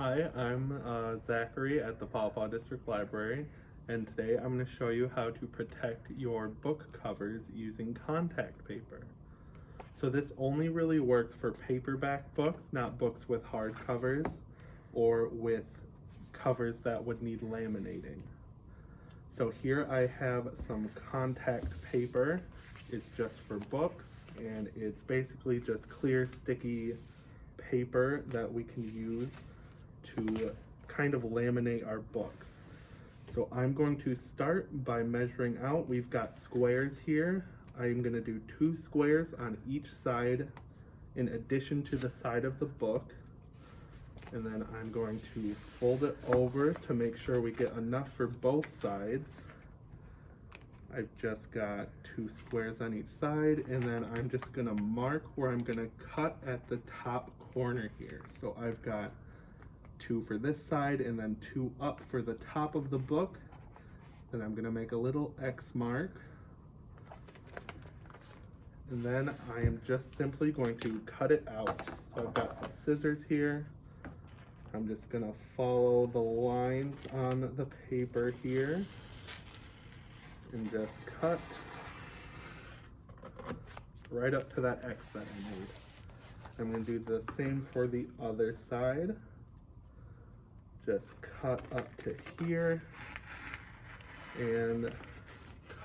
Hi, I'm Zachary at the Paw Paw District Library, and today I'm going to show you how to protect your book covers using contact paper. So this only really works for paperback books, not books with hard covers or with covers that would need laminating. So here I have some contact paper. It's just for books, and it's basically just clear, sticky paper that we can use to kind of laminate our books. So I'm going to start by measuring out. We've got squares here. I'm going to do 2 squares on each side in addition to the side of the book. And then I'm going to fold it over to make sure we get enough for both sides. I've just got 2 squares on each side, and then I'm just going to mark where I'm going to cut at the top corner here. So I've got 2 for this side and then 2 up for the top of the book. Then I'm going to make a little X mark. And then I am just simply going to cut it out. So I've got some scissors here. I'm just going to follow the lines on the paper here and just cut right up to that X that I made. I'm going to do the same for the other side. Just cut up to here and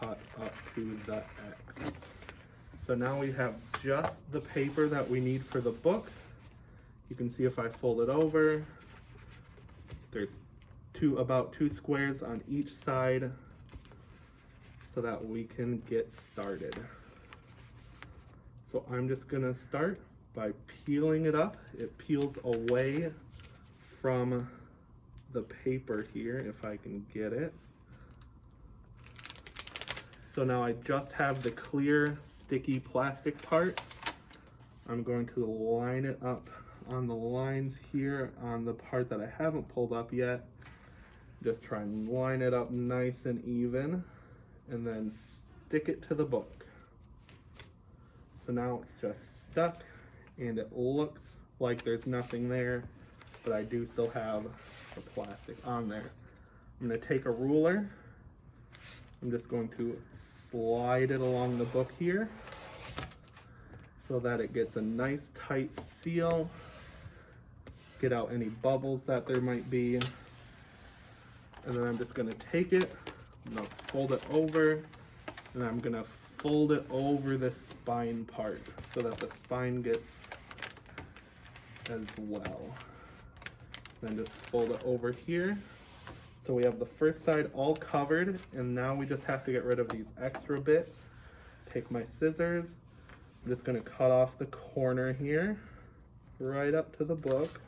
cut up to the X. So now we have just the paper that we need for the book. You can see if I fold it over, there's about 2 squares on each side so that we can get started. So I'm just gonna start by peeling it up. It peels away from the paper here, if I can get it. So now I just have the clear, sticky plastic part. I'm going to line it up on the lines here on the part that I haven't pulled up yet. Just try and line it up nice and even, and then stick it to the book. So now it's just stuck, and it looks like there's nothing there, but I do still have the plastic on there. I'm going to take a ruler. I'm just going to slide it along the book here so that it gets a nice tight seal. Get out any bubbles that there might be. And then I'm just going to take it, I'm going to fold it over, and I'm going to fold it over the spine part so that the spine gets as well. Then just fold it over here. So we have the first side all covered, and now we just have to get rid of these extra bits. Take my scissors. I'm just going to cut off the corner here, right up to the book.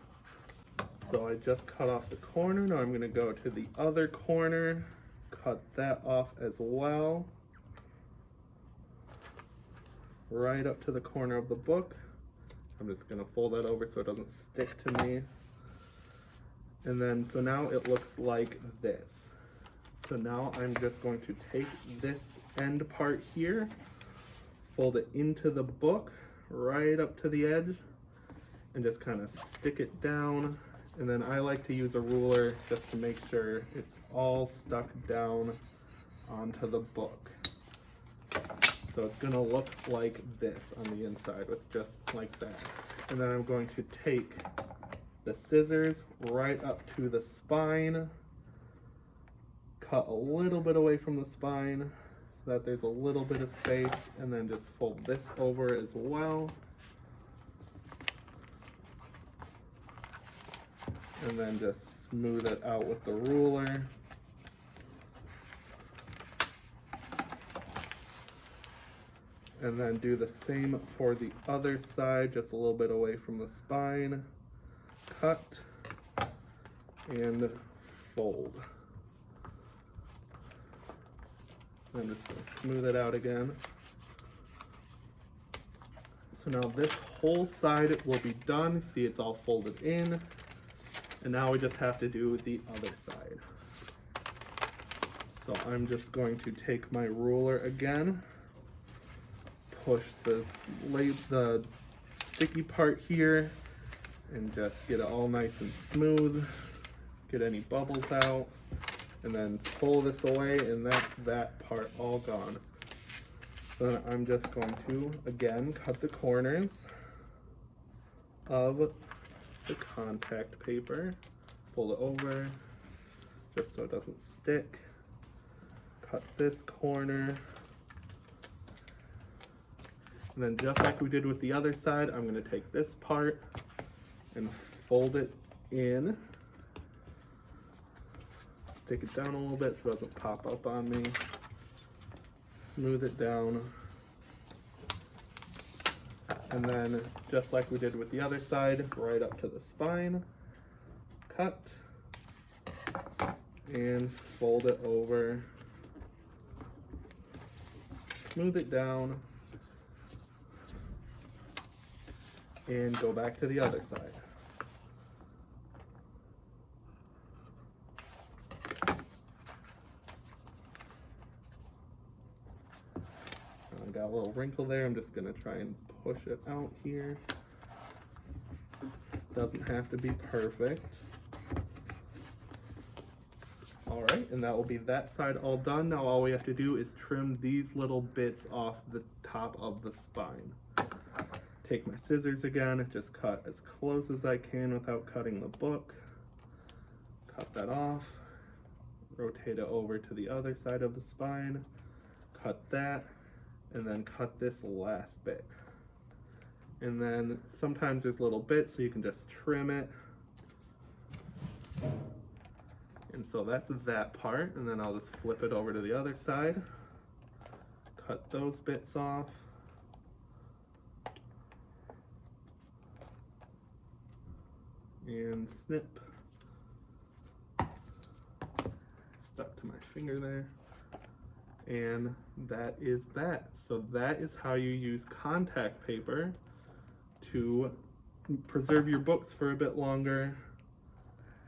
So I just cut off the corner. Now I'm going to go to the other corner, cut that off as well, right up to the corner of the book. I'm just going to fold that over so it doesn't stick to me. And then, so now it looks like this. So now I'm just going to take this end part here, fold it into the book, right up to the edge, and just kind of stick it down. And then I like to use a ruler just to make sure it's all stuck down onto the book. So it's gonna look like this on the inside, with just like that. And then I'm going to take the scissors right up to the spine, cut a little bit away from the spine so that there's a little bit of space, and then just fold this over as well. And then just smooth it out with the ruler. And then do the same for the other side, just a little bit away from the spine. Cut and fold. I'm just going to smooth it out again. So now this whole side will be done. See, it's all folded in. And now we just have to do the other side. So I'm just going to take my ruler again, push the sticky part here, and just get it all nice and smooth, get any bubbles out, and then pull this away, and that's that part all gone. Then I'm just going to, again, cut the corners of the contact paper, fold it over, just so it doesn't stick. Cut this corner. And then just like we did with the other side, I'm gonna take this part and fold it in. Take it down a little bit so it doesn't pop up on me. Smooth it down. And then just like we did with the other side, right up to the spine, cut, and fold it over. Smooth it down. And go back to the other side. I got a little wrinkle there. I'm just gonna try and push it out here. Doesn't have to be perfect. All right, and that will be that side all done. Now all we have to do is trim these little bits off the top of the spine. Take my scissors again, just cut as close as I can without cutting the book. Cut that off, rotate it over to the other side of the spine, cut that, and then cut this last bit. And then sometimes there's little bits, so you can just trim it. And so that's that part, and then I'll just flip it over to the other side, cut those bits off. And snip. Stuck to my finger there. And that is that. So that is how you use contact paper to preserve your books for a bit longer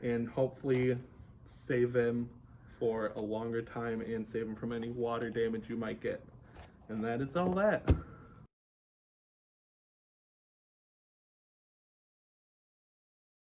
and hopefully save them for a longer time and save them from any water damage you might get. And that is all that.